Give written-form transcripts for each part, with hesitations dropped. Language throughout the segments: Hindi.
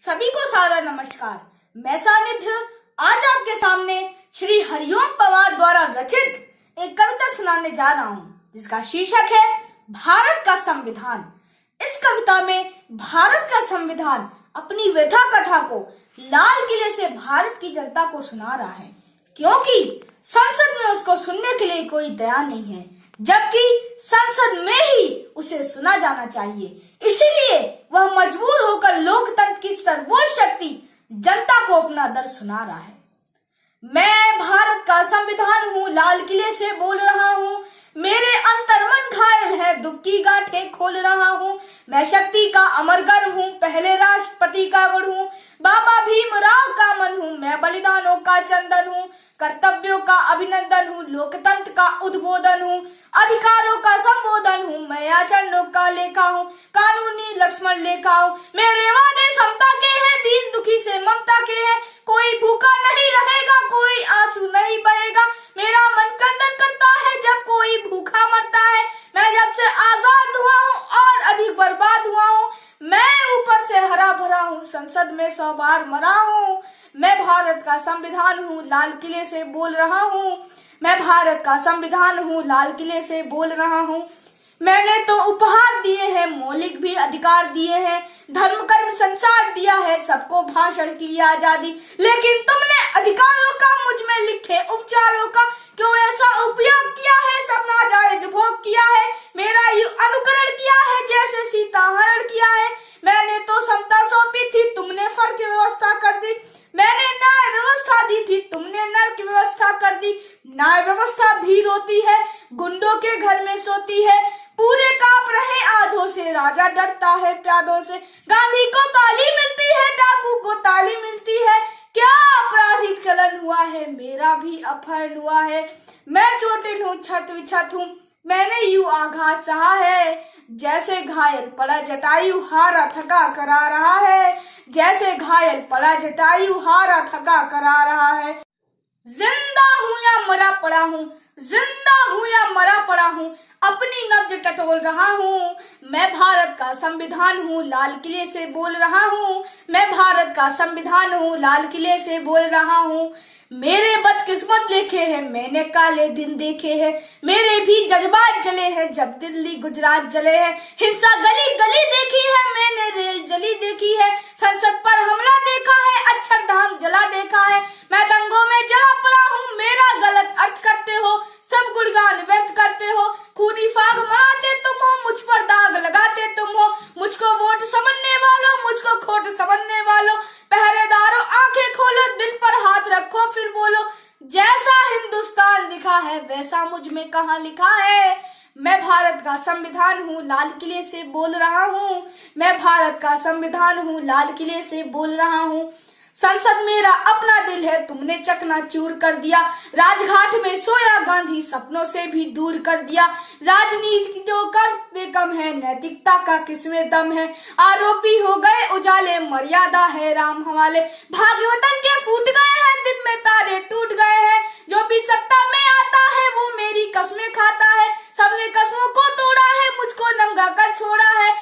सभी को सादर नमस्कार। मैं सानिध्य आज आपके सामने श्री हरिओम पवार द्वारा रचित एक कविता सुनाने जा रहा हूँ जिसका शीर्षक है भारत का संविधान। इस कविता में भारत का संविधान अपनी व्यथा कथा को लाल किले से भारत की जनता को सुना रहा है, क्योंकि संसद में उसको सुनने के लिए कोई दया नहीं है, जबकि संसद में ही उसे सुना जाना चाहिए। इसीलिए वह मजबूर होकर लोकतंत्र की सर्वोच्च शक्ति जनता को अपना दर्द सुना रहा है। मैं भारत का संविधान हूँ, लाल किले से बोल रहा हूँ। मेरे अंतर मन घायल है, दुख की गांठें खोल रहा हूँ। मैं शक्ति का अमर गर्व हूँ, पहले राष्ट्रपति का गुण हूँ। बाबा भीमराव का मन हूँ, मैं बलिदानों का चंदन हूँ। कर्तव्यों का अभिनंदन हूँ, लोकतंत्र का उद्बोधन हूँ। अधिकारों का संबोधन हूँ, मैं आचरणों का लेखा हूँ। कानूनी लक्ष्मण लेखा हूँ। मेरे वादे समता के हैं, दीन दुखी से ममता के हैं। कोई भूखा नहीं रहेगा, कोई आंसू नहीं बहेगा। मेरा मन कंदन करता है जब कोई भूखा मरता है। मैं जब से आजाद हुआ हूँ और अधिक बर्बाद हुआ हूँ। मैं ऊपर से हरा भरा हूँ, संसद में 100 बार मरा हूँ। मैं भारत का संविधान हूँ, लाल किले से बोल रहा हूँ। मैं भारत का संविधान हूँ, लाल किले से बोल रहा हूँ। मैंने तो उपहार दिए हैं, मौलिक भी अधिकार दिए हैं। धर्म कर्म संसार दिया है, सबको भाषण की आजादी। लेकिन तुमने अधिकारों का मुझ में लिखे उपचारों का क्यों ऐसा उपयोग किया है? सब नाजायज भोग किया है, मेरा अनुकरण किया है जैसे सीता हरण किया है। मैंने तो समता सौंपी थी, तुमने फर्क की व्यवस्था कर दी। मैंने न्याय व्यवस्था दी थी, तुमने नरक की व्यवस्था कर दी। न्याय व्यवस्था भी रोती है, गुंडों के घर में सोती है। पूरे कांप रहे आधों से, राजा डरता है प्यादों से। गांधी को गाली मिलती है, डाकू को ताली मिलती है। क्या आपराधिक चलन हुआ है, मेरा भी अपहरण हुआ है। मैं चोटिल हूँ, छत विछत हूँ, मैंने यूं आघात सहा है। जैसे घायल पड़ा जटायु, हारा थका करा रहा है। जैसे घायल पड़ा जटायु, हारा थका करा रहा है। जिंदा हूँ या मरा पड़ा हूँ, जिंदा हूँ या मरा पड़ा हूँ, अपनी नब्ज टटोल रहा हूँ। मैं भारत का संविधान हूँ, लाल किले से बोल रहा हूँ। मैं भारत का संविधान हूँ, लाल किले से बोल रहा हूँ। मेरे बदकिस्मत लिखे हैं, मैंने काले दिन देखे हैं। मेरे भी जज्बात जले हैं जब दिल्ली गुजरात जले हैं। हिंसा गली गली देखी है, मैंने रेल जली देखी है। संसद पर हमला देखा है, अक्षरधाम जला देखा है। मैं दंगों में जला पड़ा हूँ, मेरा गलत अर्थ करते हो, सब गुणगान व्यक्त करते हो। खूनी फाग मनाते तुम हो, मुझ पर दाग लगाते तुम हो। मुझको वोट समझने वालों, मुझको खोट समझने वालों। पहरेदारों आंखें खोलो, दिल पर हाथ रखो, फिर बोलो। जैसा हिंदुस्तान दिखा है वैसा मुझ में कहाँ लिखा है। मैं भारत का संविधान हूँ, लाल किले से बोल रहा हूँ। मैं भारत का संविधान हूँ, लाल किले से बोल रहा हूँ। संसद मेरा अपना दिल है, तुमने चकनाचूर कर दिया। राजघाट में सोया गांधी, सपनों से भी दूर कर दिया। राजनीति तो करते कम है, नैतिकता का किसमें दम है। आरोपी हो गए उजाले, मर्यादा है राम हवाले। भाग्यवतन के फूट गए हैं, दिन में तारे टूट गए हैं। जो भी सत्ता में आता है वो मेरी कसमें खाता है। सबने कसमों को तोड़ा है, मुझको नंगा कर छोड़ा है।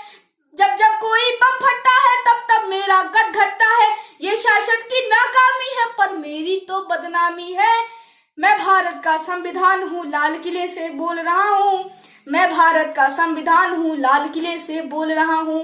जब जब कोई बम फटता है तब तब मेरा कद घटता है। ये शासक की नाकामी है पर मेरी तो बदनामी है। मैं भारत का संविधान हूँ, लाल किले से बोल रहा हूँ। मैं भारत का संविधान हूँ, लाल किले से बोल रहा हूँ।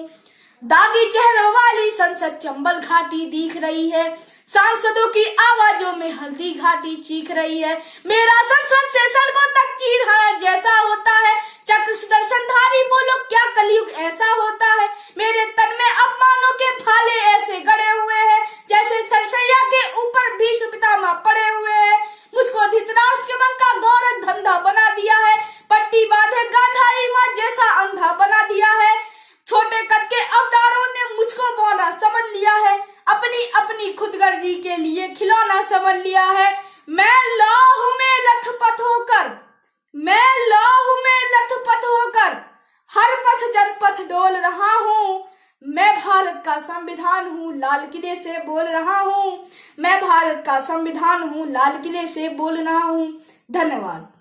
दागी चेहरों वाली संसद चंबल घाटी दिख रही है। सांसदों की आवाजों में हल्दी घाटी चीख रही है। मेरा संसद से सड़कों तक चीर है जैसा होता है। चक्र सुदर्शनधारी बोलो, क्या कलयुग ऐसा होता है। मेरे तन में अपमानों के भाले ऐसे गड़े हुए हैं जैसे सरसैया के ऊपर भीष्म पितामह पड़े हुए हैं। मुझको धृतराष्ट्र के मन का गौरव धंधा बना दिया है। पट्टी बांधे गांधारी माँ जैसा अंधा बना दिया है। छोटे कद के अवतारों ने मुझको बौना समझ लिया है। अपनी खुदगर्जी के लिए खिलौना समझ लिया है। मैं लौह में लथपथ होकर, मैं लौह में लथपथ होकर हर पथ जनपथ डोल रहा हूँ। मैं भारत का संविधान हूँ, लाल किले से बोल रहा हूँ। मैं भारत का संविधान हूँ, लाल किले से बोल रहा हूँ। धन्यवाद।